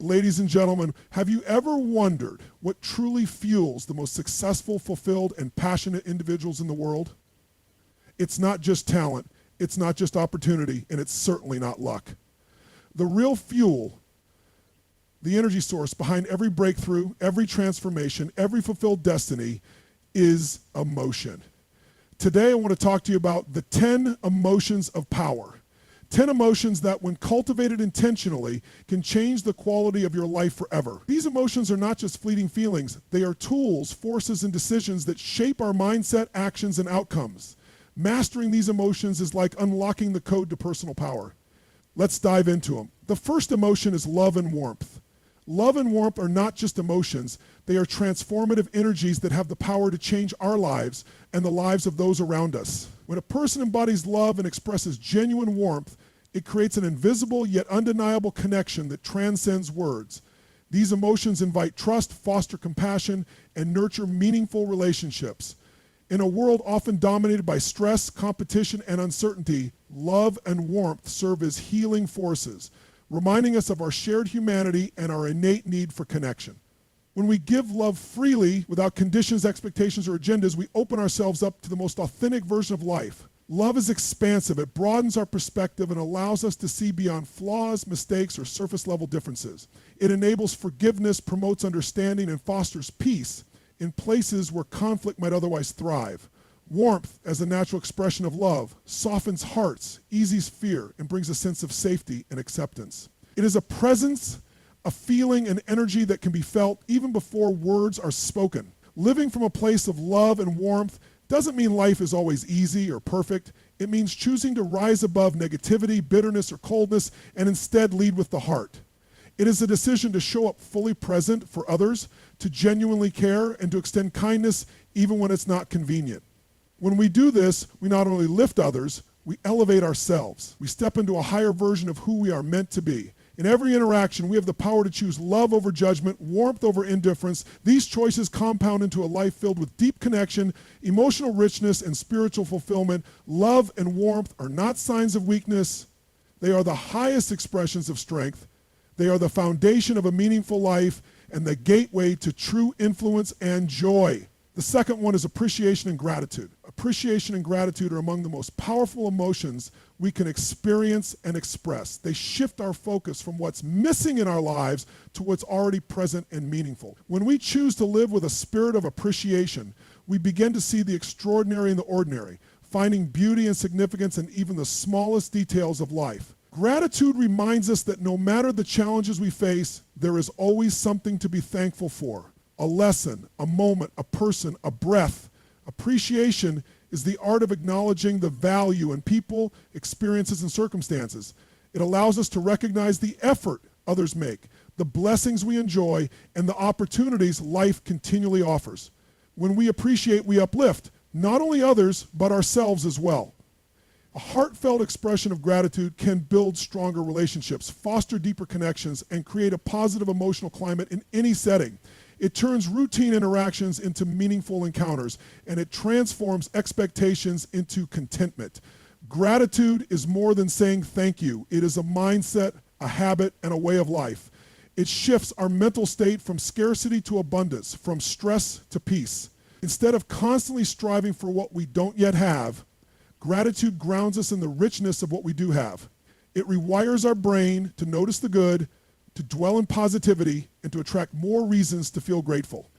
Ladies and gentlemen, have you ever wondered what truly fuels the most successful, fulfilled, and passionate individuals in the world? It's not just talent, it's not just opportunity, and it's certainly not luck. The real fuel, the energy source behind every breakthrough, every transformation, every fulfilled destiny is emotion. Today I want to talk to you about the 10 emotions of power. 10 emotions that, when cultivated intentionally, can change the quality of your life forever. These emotions are not just fleeting feelings. They are tools, forces, and decisions that shape our mindset, actions, and outcomes. Mastering these emotions is like unlocking the code to personal power. Let's dive into them. The first emotion is love and warmth. Love and warmth are not just emotions. They are transformative energies that have the power to change our lives and the lives of those around us. When a person embodies love and expresses genuine warmth, it creates an invisible yet undeniable connection that transcends words. These emotions invite trust, foster compassion, and nurture meaningful relationships. In a world often dominated by stress, competition, and uncertainty, love and warmth serve as healing forces, reminding us of our shared humanity and our innate need for connection. When we give love freely, without conditions, expectations, or agendas, we open ourselves up to the most authentic version of life. Love is expansive. It broadens our perspective and allows us to see beyond flaws, mistakes, or surface-level differences. It enables forgiveness, promotes understanding, and fosters peace in places where conflict might otherwise thrive. Warmth, as a natural expression of love, softens hearts, eases fear, and brings a sense of safety and acceptance. It is a presence, a feeling and energy that can be felt even before words are spoken. Living from a place of love and warmth doesn't mean life is always easy or perfect. It means choosing to rise above negativity, bitterness, or coldness, and instead lead with the heart. It is a decision to show up fully present for others, to genuinely care, and to extend kindness even when it's not convenient. When we do this, we not only lift others, we elevate ourselves. We step into a higher version of who we are meant to be. In every interaction, we have the power to choose love over judgment, warmth over indifference. These choices compound into a life filled with deep connection, emotional richness, and spiritual fulfillment. Love and warmth are not signs of weakness. They are the highest expressions of strength. They are the foundation of a meaningful life and the gateway to true influence and joy. The second one is appreciation and gratitude. Appreciation and gratitude are among the most powerful emotions we can experience and express. They shift our focus from what's missing in our lives to what's already present and meaningful. When we choose to live with a spirit of appreciation, we begin to see the extraordinary in the ordinary, finding beauty and significance in even the smallest details of life. Gratitude reminds us that no matter the challenges we face, there is always something to be thankful for. A lesson, a moment, a person, a breath. Appreciation is the art of acknowledging the value in people, experiences, and circumstances. It allows us to recognize the effort others make, the blessings we enjoy, and the opportunities life continually offers. When we appreciate, we uplift, not only others, but ourselves as well. A heartfelt expression of gratitude can build stronger relationships, foster deeper connections, and create a positive emotional climate in any setting. It turns routine interactions into meaningful encounters, and it transforms expectations into contentment. Gratitude is more than saying thank you. It is a mindset, a habit, and a way of life. It shifts our mental state from scarcity to abundance, from stress to peace. Instead of constantly striving for what we don't yet have, gratitude grounds us in the richness of what we do have. It rewires our brain to notice the good, to dwell in positivity, and to attract more reasons to feel grateful.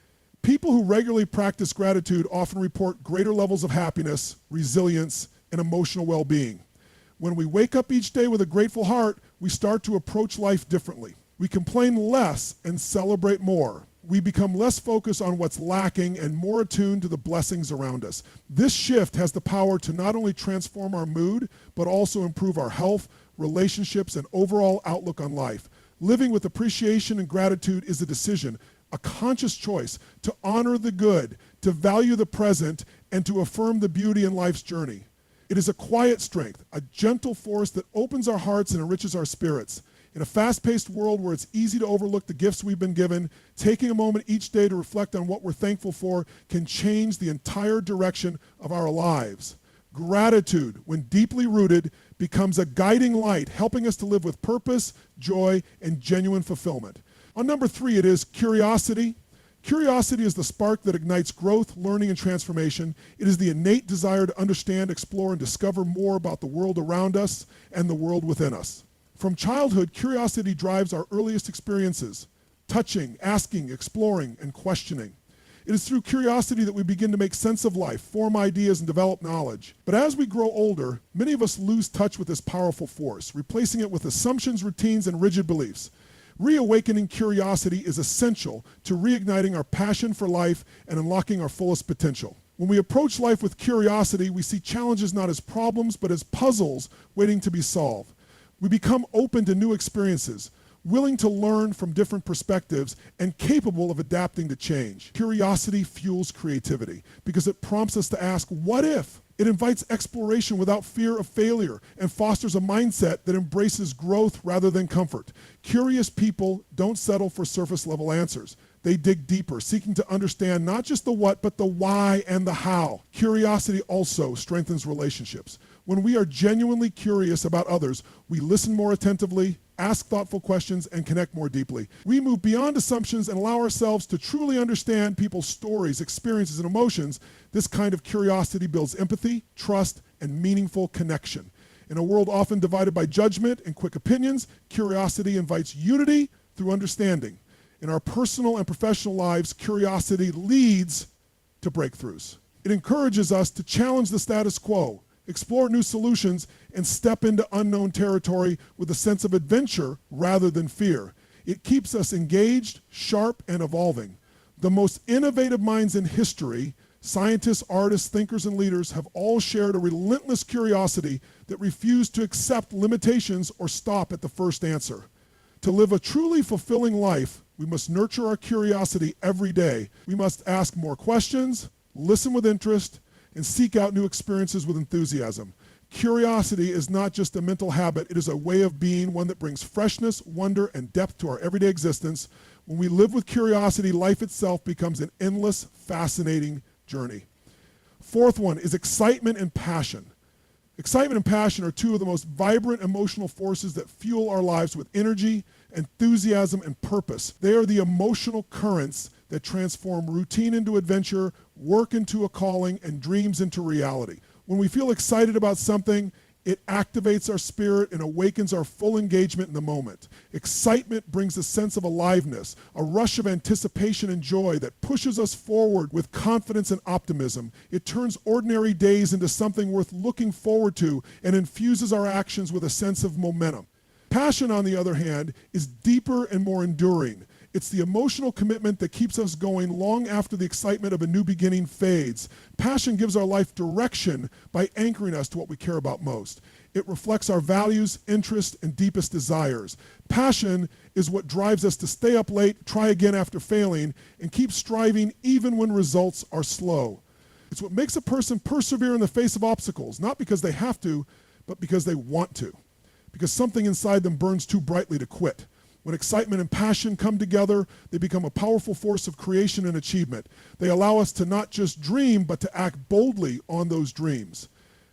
People who regularly practice gratitude often report greater levels of happiness, resilience, and emotional well-being. When we wake up each day with a grateful heart, we start to approach life differently. We complain less and celebrate more. We become less focused on what's lacking and more attuned to the blessings around us. This shift has the power to not only transform our mood, but also improve our health, relationships, and overall outlook on life. Living with appreciation and gratitude is a decision, a conscious choice to honor the good, to value the present, and to affirm the beauty in life's journey. It is a quiet strength, a gentle force that opens our hearts and enriches our spirits. In a fast-paced world where it's easy to overlook the gifts we've been given, taking a moment each day to reflect on what we're thankful for can change the entire direction of our lives. Gratitude, when deeply rooted, becomes a guiding light, helping us to live with purpose, joy, and genuine fulfillment. On number 3, it is curiosity. Curiosity is the spark that ignites growth, learning, and transformation. It is the innate desire to understand, explore, and discover more about the world around us and the world within us. From childhood, curiosity drives our earliest experiences, touching, asking, exploring, and questioning. It is through curiosity that we begin to make sense of life, form ideas, and develop knowledge. But as we grow older, many of us lose touch with this powerful force, replacing it with assumptions, routines, and rigid beliefs. Reawakening curiosity is essential to reigniting our passion for life and unlocking our fullest potential. When we approach life with curiosity, we see challenges not as problems, but as puzzles waiting to be solved. We become open to new experiences, willing to learn from different perspectives, and capable of adapting to change. Curiosity fuels creativity because it prompts us to ask, what if? It invites exploration without fear of failure and fosters a mindset that embraces growth rather than comfort. Curious people don't settle for surface-level answers. They dig deeper, seeking to understand not just the what, but the why and the how. Curiosity also strengthens relationships. When we are genuinely curious about others, we listen more attentively, ask thoughtful questions, and connect more deeply. We move beyond assumptions and allow ourselves to truly understand people's stories, experiences, and emotions. This kind of curiosity builds empathy, trust, and meaningful connection. In a world often divided by judgment and quick opinions, curiosity invites unity through understanding. In our personal and professional lives, curiosity leads to breakthroughs. It encourages us to challenge the status quo, explore new solutions, and step into unknown territory with a sense of adventure rather than fear. It keeps us engaged, sharp, and evolving. The most innovative minds in history, scientists, artists, thinkers, and leaders, have all shared a relentless curiosity that refused to accept limitations or stop at the first answer. To live a truly fulfilling life, we must nurture our curiosity every day. We must ask more questions, listen with interest, and seek out new experiences with enthusiasm. Curiosity is not just a mental habit, it is a way of being, one that brings freshness, wonder, and depth to our everyday existence. When we live with curiosity, life itself becomes an endless, fascinating journey. Fourth one is excitement and passion. Excitement and passion are two of the most vibrant emotional forces that fuel our lives with energy, enthusiasm, and purpose. They are the emotional currents that transform routine into adventure, work into a calling, and dreams into reality. When we feel excited about something, it activates our spirit and awakens our full engagement in the moment. Excitement brings a sense of aliveness, a rush of anticipation and joy that pushes us forward with confidence and optimism. It turns ordinary days into something worth looking forward to and infuses our actions with a sense of momentum. Passion, on the other hand, is deeper and more enduring. It's the emotional commitment that keeps us going long after the excitement of a new beginning fades. Passion gives our life direction by anchoring us to what we care about most. It reflects our values, interests, and deepest desires. Passion is what drives us to stay up late, try again after failing, and keep striving even when results are slow. It's what makes a person persevere in the face of obstacles, not because they have to, but because they want to. Because something inside them burns too brightly to quit. When excitement and passion come together, they become a powerful force of creation and achievement. They allow us to not just dream, but to act boldly on those dreams.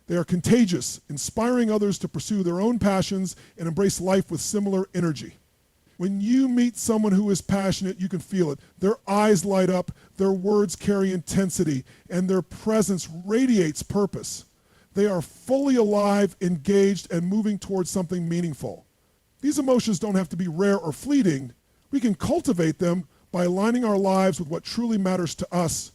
They are contagious, inspiring others to pursue their own passions and embrace life with similar energy. When you meet someone who is passionate, you can feel it. Their eyes light up, their words carry intensity, and their presence radiates purpose. They are fully alive, engaged, and moving towards something meaningful. These emotions don't have to be rare or fleeting. We can cultivate them by aligning our lives with what truly matters to us,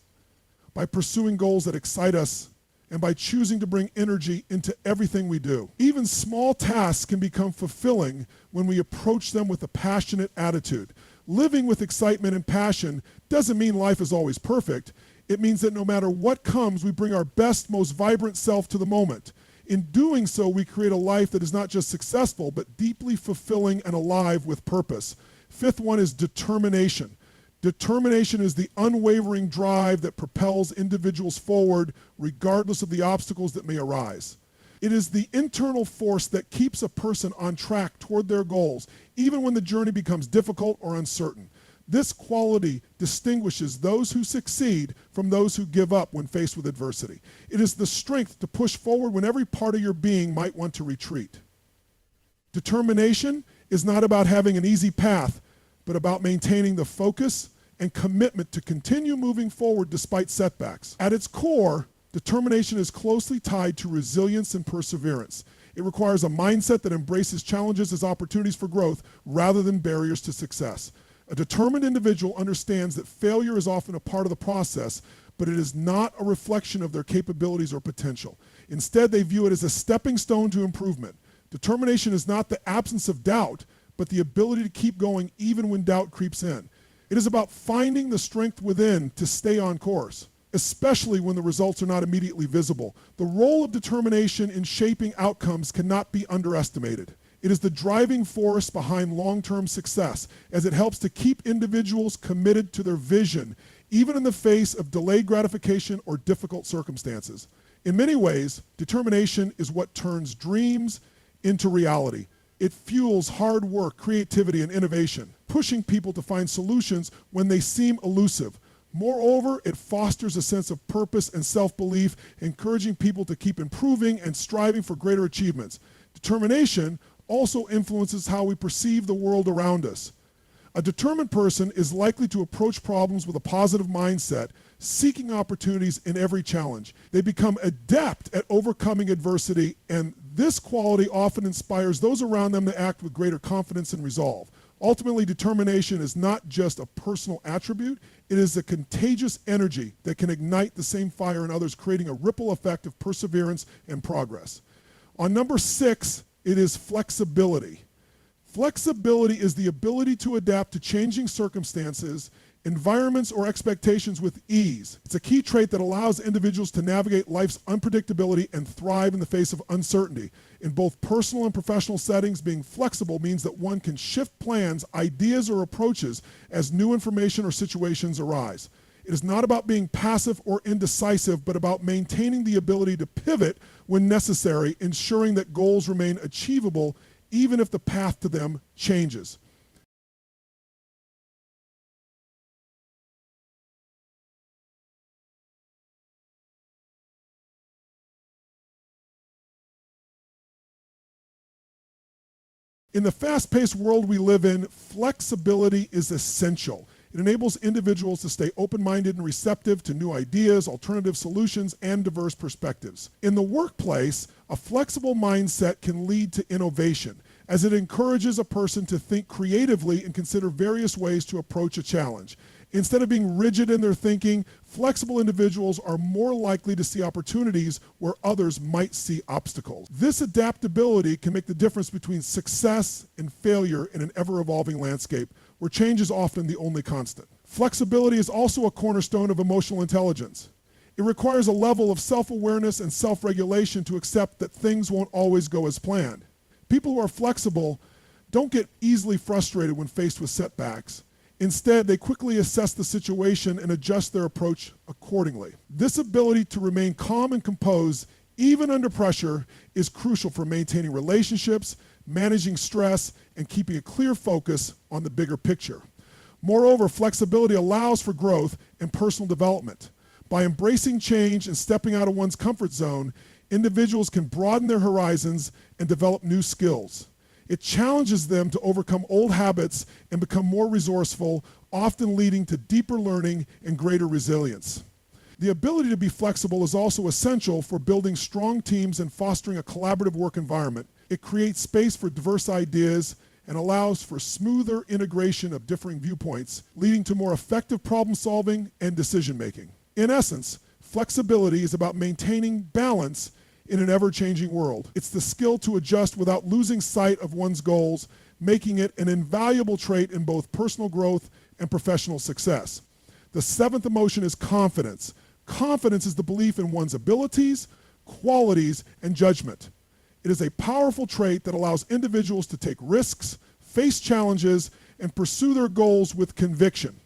by pursuing goals that excite us, and by choosing to bring energy into everything we do. Even small tasks can become fulfilling when we approach them with a passionate attitude. Living with excitement and passion doesn't mean life is always perfect. It means that no matter what comes, we bring our best, most vibrant self to the moment. In doing so, we create a life that is not just successful, but deeply fulfilling and alive with purpose. Fifth one is determination. Determination is the unwavering drive that propels individuals forward, regardless of the obstacles that may arise. It is the internal force that keeps a person on track toward their goals, even when the journey becomes difficult or uncertain. This quality distinguishes those who succeed from those who give up when faced with adversity. It is the strength to push forward when every part of your being might want to retreat. Determination is not about having an easy path, but but about maintaining the focus and commitment to continue moving forward despite setbacks. At its core, determination is closely tied to resilience and perseverance. It requires a mindset that embraces challenges as opportunities for growth rather than barriers to success. A determined individual understands that failure is often a part of the process, but it is not a reflection of their capabilities or potential. Instead, they view it as a stepping stone to improvement. Determination is not the absence of doubt, but the ability to keep going even when doubt creeps in. It is about finding the strength within to stay on course, especially when the results are not immediately visible. The role of determination in shaping outcomes cannot be underestimated. It is the driving force behind long-term success, as it helps to keep individuals committed to their vision, even in the face of delayed gratification or difficult circumstances. In many ways, determination is what turns dreams into reality. It fuels hard work, creativity, and innovation, pushing people to find solutions when they seem elusive. Moreover, it fosters a sense of purpose and self-belief, encouraging people to keep improving and striving for greater achievements. Determination also influences how we perceive the world around us. A determined person is likely to approach problems with a positive mindset, seeking opportunities in every challenge. They become adept at overcoming adversity, and this quality often inspires those around them to act with greater confidence and resolve. Ultimately, determination is not just a personal attribute, it is a contagious energy that can ignite the same fire in others, creating a ripple effect of perseverance and progress. On number 6, it is flexibility. Flexibility is the ability to adapt to changing circumstances, environments, or expectations with ease. It's a key trait that allows individuals to navigate life's unpredictability and thrive in the face of uncertainty. In both personal and professional settings, being flexible means that one can shift plans, ideas, or approaches as new information or situations arise. It is not about being passive or indecisive, but about maintaining the ability to pivot when necessary, ensuring that goals remain achievable even if the path to them changes. In the fast-paced world we live in, flexibility is essential. It enables individuals to stay open-minded and receptive to new ideas, alternative solutions, and diverse perspectives. In the workplace, a flexible mindset can lead to innovation, as it encourages a person to think creatively and consider various ways to approach a challenge. Instead of being rigid in their thinking, flexible individuals are more likely to see opportunities where others might see obstacles. This adaptability can make the difference between success and failure in an ever-evolving landscape, where change is often the only constant. Flexibility is also a cornerstone of emotional intelligence. It requires a level of self-awareness and self-regulation to accept that things won't always go as planned. People who are flexible don't get easily frustrated when faced with setbacks. Instead, they quickly assess the situation and adjust their approach accordingly. This ability to remain calm and composed, even under pressure, is crucial for maintaining relationships, managing stress, and keeping a clear focus on the bigger picture. Moreover, flexibility allows for growth and personal development. By embracing change and stepping out of one's comfort zone, individuals can broaden their horizons and develop new skills. It challenges them to overcome old habits and become more resourceful, often leading to deeper learning and greater resilience. The ability to be flexible is also essential for building strong teams and fostering a collaborative work environment. It creates space for diverse ideas and allows for smoother integration of differing viewpoints, leading to more effective problem solving and decision making. In essence, flexibility is about maintaining balance in an ever-changing world. It's the skill to adjust without losing sight of one's goals, making it an invaluable trait in both personal growth and professional success. The 7th emotion is confidence. Confidence is the belief in one's abilities, qualities, and judgment. It is a powerful trait that allows individuals to take risks, face challenges, and pursue their goals with conviction.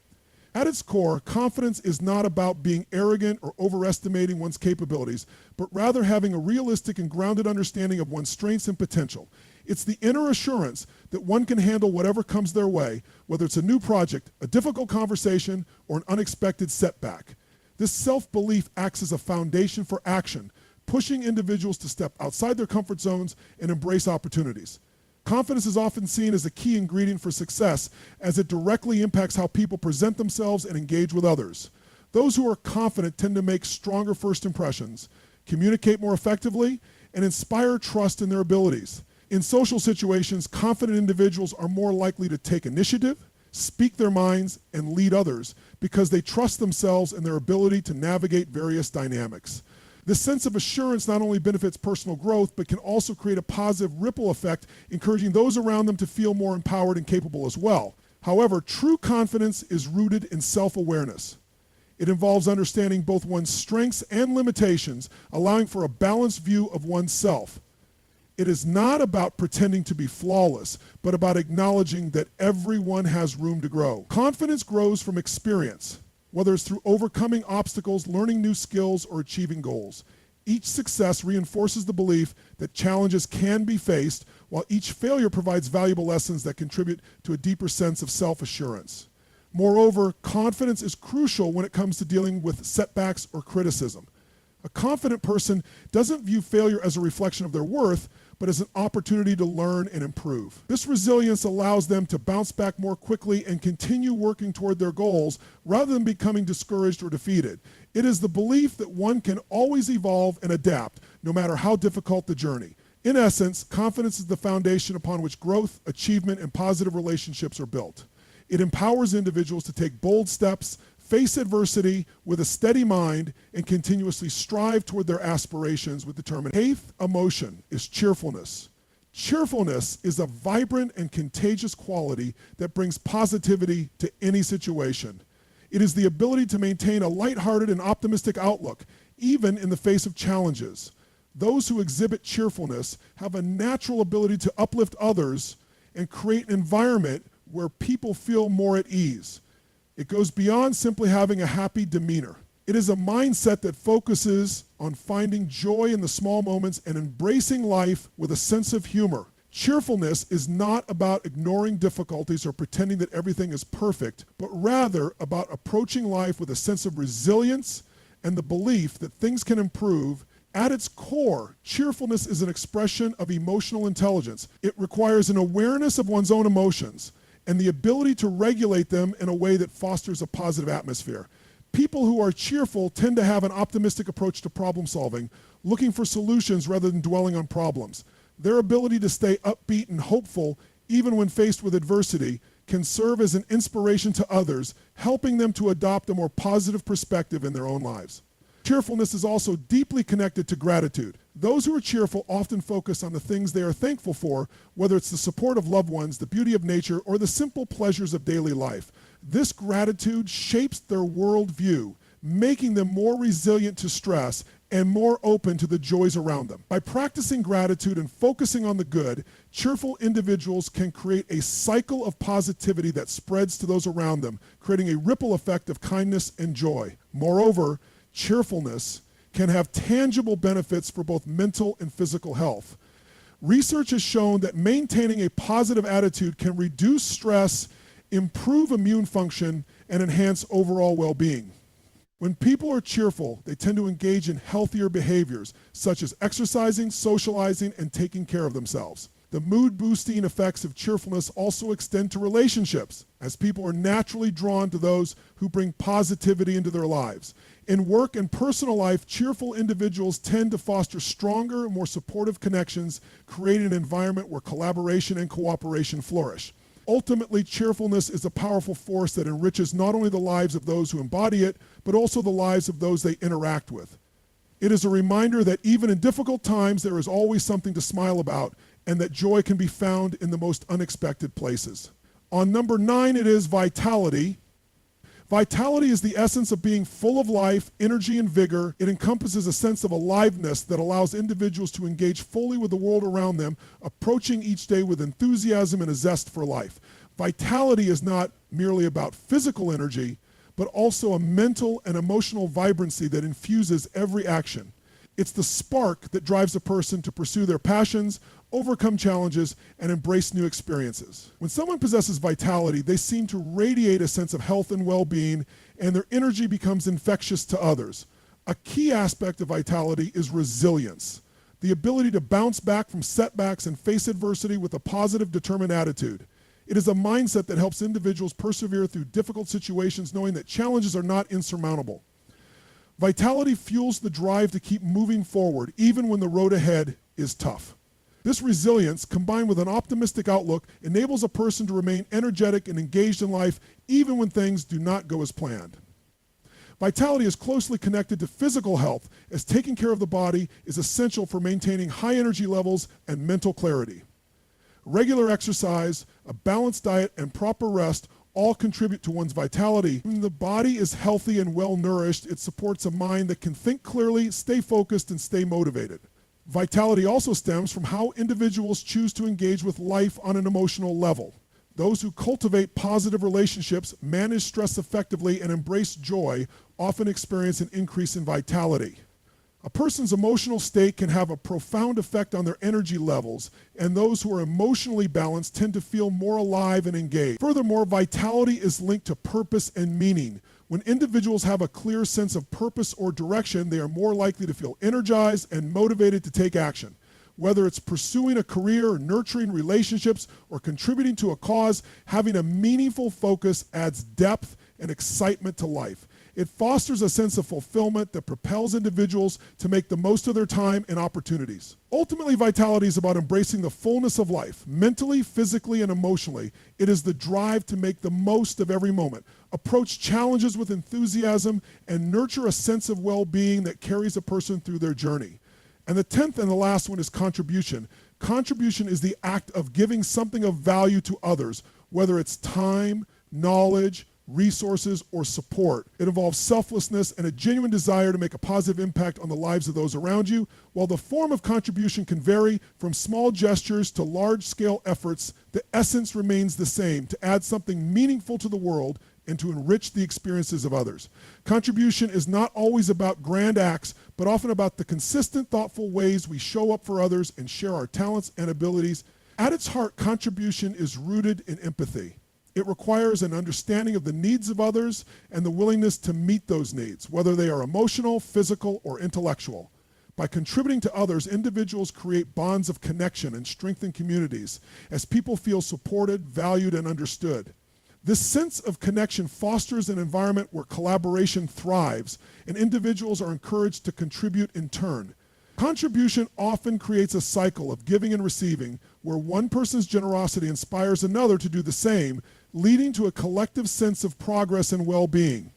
At its core, confidence is not about being arrogant or overestimating one's capabilities, but rather having a realistic and grounded understanding of one's strengths and potential. It's the inner assurance that one can handle whatever comes their way, whether it's a new project, a difficult conversation, or an unexpected setback. This self-belief acts as a foundation for action, pushing individuals to step outside their comfort zones and embrace opportunities. Confidence is often seen as a key ingredient for success, as it directly impacts how people present themselves and engage with others. Those who are confident tend to make stronger first impressions, communicate more effectively, and inspire trust in their abilities. In social situations, confident individuals are more likely to take initiative, speak their minds, and lead others because they trust themselves and their ability to navigate various dynamics. This sense of assurance not only benefits personal growth, but can also create a positive ripple effect, encouraging those around them to feel more empowered and capable as well. However, true confidence is rooted in self-awareness. It involves understanding both one's strengths and limitations, allowing for a balanced view of oneself. It is not about pretending to be flawless, but about acknowledging that everyone has room to grow. Confidence grows from experience, whether it's through overcoming obstacles, learning new skills, or achieving goals. Each success reinforces the belief that challenges can be faced, while each failure provides valuable lessons that contribute to a deeper sense of self-assurance. Moreover, confidence is crucial when it comes to dealing with setbacks or criticism. A confident person doesn't view failure as a reflection of their worth, but as an opportunity to learn and improve. This resilience allows them to bounce back more quickly and continue working toward their goals rather than becoming discouraged or defeated. It is the belief that one can always evolve and adapt, no matter how difficult the journey. In essence, confidence is the foundation upon which growth, achievement, and positive relationships are built. It empowers individuals to take bold steps, face adversity with a steady mind, and continuously strive toward their aspirations with determination. Eighth emotion is cheerfulness. Cheerfulness is a vibrant and contagious quality that brings positivity to any situation. It is the ability to maintain a lighthearted and optimistic outlook, even in the face of challenges. Those who exhibit cheerfulness have a natural ability to uplift others and create an environment where people feel more at ease. It goes beyond simply having a happy demeanor. It is a mindset that focuses on finding joy in the small moments and embracing life with a sense of humor. Cheerfulness is not about ignoring difficulties or pretending that everything is perfect, but rather about approaching life with a sense of resilience and the belief that things can improve. At its core, cheerfulness is an expression of emotional intelligence. It requires an awareness of one's own emotions and the ability to regulate them in a way that fosters a positive atmosphere. People who are cheerful tend to have an optimistic approach to problem solving, looking for solutions rather than dwelling on problems. Their ability to stay upbeat and hopeful, even when faced with adversity, can serve as an inspiration to others, helping them to adopt a more positive perspective in their own lives. Cheerfulness is also deeply connected to gratitude. Those who are cheerful often focus on the things they are thankful for, whether it's the support of loved ones, the beauty of nature, or the simple pleasures of daily life. This gratitude shapes their worldview, making them more resilient to stress and more open to the joys around them. By practicing gratitude and focusing on the good, cheerful individuals can create a cycle of positivity that spreads to those around them, creating a ripple effect of kindness and joy. Moreover, cheerfulness can have tangible benefits for both mental and physical health. Research has shown that maintaining a positive attitude can reduce stress, improve immune function, and enhance overall well-being. When people are cheerful, they tend to engage in healthier behaviors, such as exercising, socializing, and taking care of themselves. The mood-boosting effects of cheerfulness also extend to relationships, as people are naturally drawn to those who bring positivity into their lives. In work and personal life, cheerful individuals tend to foster stronger, more supportive connections, creating an environment where collaboration and cooperation flourish. Ultimately, cheerfulness is a powerful force that enriches not only the lives of those who embody it, but also the lives of those they interact with. It is a reminder that even in difficult times, there is always something to smile about, and that joy can be found in the most unexpected places. On number 9, it is vitality. Vitality is the essence of being full of life, energy, and vigor. It encompasses a sense of aliveness that allows individuals to engage fully with the world around them, approaching each day with enthusiasm and a zest for life. Vitality is not merely about physical energy, but also a mental and emotional vibrancy that infuses every action. It's the spark that drives a person to pursue their passions, overcome challenges, and embrace new experiences. When someone possesses vitality, they seem to radiate a sense of health and well-being, and their energy becomes infectious to others. A key aspect of vitality is resilience, the ability to bounce back from setbacks and face adversity with a positive, determined attitude. It is a mindset that helps individuals persevere through difficult situations, knowing that challenges are not insurmountable. Vitality fuels the drive to keep moving forward, even when the road ahead is tough. This resilience, combined with an optimistic outlook, enables a person to remain energetic and engaged in life, even when things do not go as planned. Vitality is closely connected to physical health, as taking care of the body is essential for maintaining high energy levels and mental clarity. Regular exercise, a balanced diet, and proper rest all contribute to one's vitality. When the body is healthy and well nourished, it supports a mind that can think clearly, stay focused, and stay motivated. Vitality also stems from how individuals choose to engage with life on an emotional level. Those who cultivate positive relationships, manage stress effectively, and embrace joy often experience an increase in vitality. A person's emotional state can have a profound effect on their energy levels, and those who are emotionally balanced tend to feel more alive and engaged. Furthermore, vitality is linked to purpose and meaning. When individuals have a clear sense of purpose or direction, they are more likely to feel energized and motivated to take action. Whether it's pursuing a career, nurturing relationships, or contributing to a cause, having a meaningful focus adds depth and excitement to life. It fosters a sense of fulfillment that propels individuals to make the most of their time and opportunities. Ultimately, vitality is about embracing the fullness of life, mentally, physically, and emotionally. It is the drive to make the most of every moment, approach challenges with enthusiasm, and nurture a sense of well-being that carries a person through their journey. And the 10th and the last one is contribution. Contribution is the act of giving something of value to others, whether it's time, knowledge, resources, or support. It involves selflessness and a genuine desire to make a positive impact on the lives of those around you. While the form of contribution can vary from small gestures to large-scale efforts, the essence remains the same: to add something meaningful to the world and to enrich the experiences of others. Contribution is not always about grand acts, but often about the consistent, thoughtful ways we show up for others and share our talents and abilities. At its heart, contribution is rooted in empathy. It requires an understanding of the needs of others and the willingness to meet those needs, whether they are emotional, physical, or intellectual. By contributing to others, individuals create bonds of connection and strengthen communities as people feel supported, valued, and understood. This sense of connection fosters an environment where collaboration thrives and individuals are encouraged to contribute in turn. Contribution often creates a cycle of giving and receiving, where one person's generosity inspires another to do the same, leading to a collective sense of progress and well-being.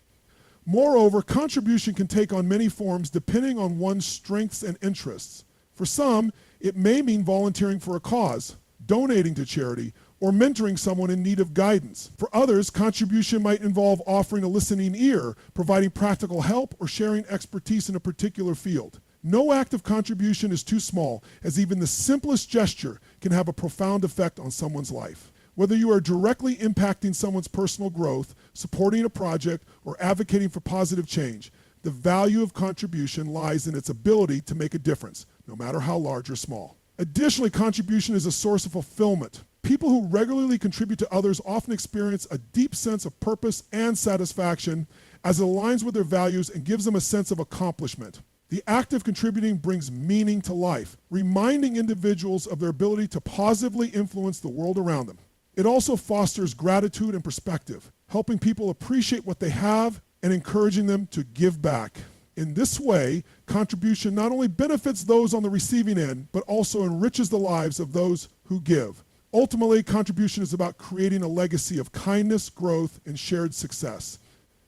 Moreover, contribution can take on many forms depending on one's strengths and interests. For some, it may mean volunteering for a cause, donating to charity, or mentoring someone in need of guidance. For others, contribution might involve offering a listening ear, providing practical help, or sharing expertise in a particular field. No act of contribution is too small, as even the simplest gesture can have a profound effect on someone's life. Whether you are directly impacting someone's personal growth, supporting a project, or advocating for positive change, the value of contribution lies in its ability to make a difference, no matter how large or small. Additionally, contribution is a source of fulfillment. People who regularly contribute to others often experience a deep sense of purpose and satisfaction, as it aligns with their values and gives them a sense of accomplishment. The act of contributing brings meaning to life, reminding individuals of their ability to positively influence the world around them. It also fosters gratitude and perspective, helping people appreciate what they have and encouraging them to give back. In this way, contribution not only benefits those on the receiving end, but also enriches the lives of those who give. Ultimately, contribution is about creating a legacy of kindness, growth, and shared success.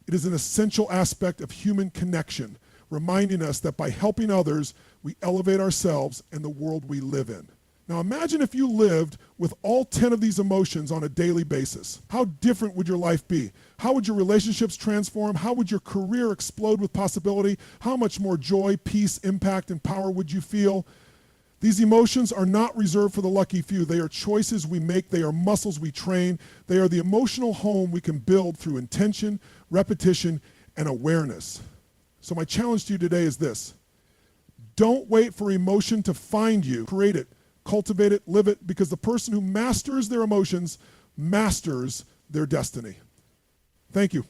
It is an essential aspect of human connection, reminding us that by helping others, we elevate ourselves and the world we live in. Now imagine if you lived with all 10 of these emotions on a daily basis. How different would your life be? How would your relationships transform? How would your career explode with possibility? How much more joy, peace, impact, and power would you feel? These emotions are not reserved for the lucky few. They are choices we make. They are muscles we train. They are the emotional home we can build through intention, repetition, and awareness. So my challenge to you today is this: don't wait for emotion to find you. Create it, cultivate it, live it, because the person who masters their emotions masters their destiny. Thank you.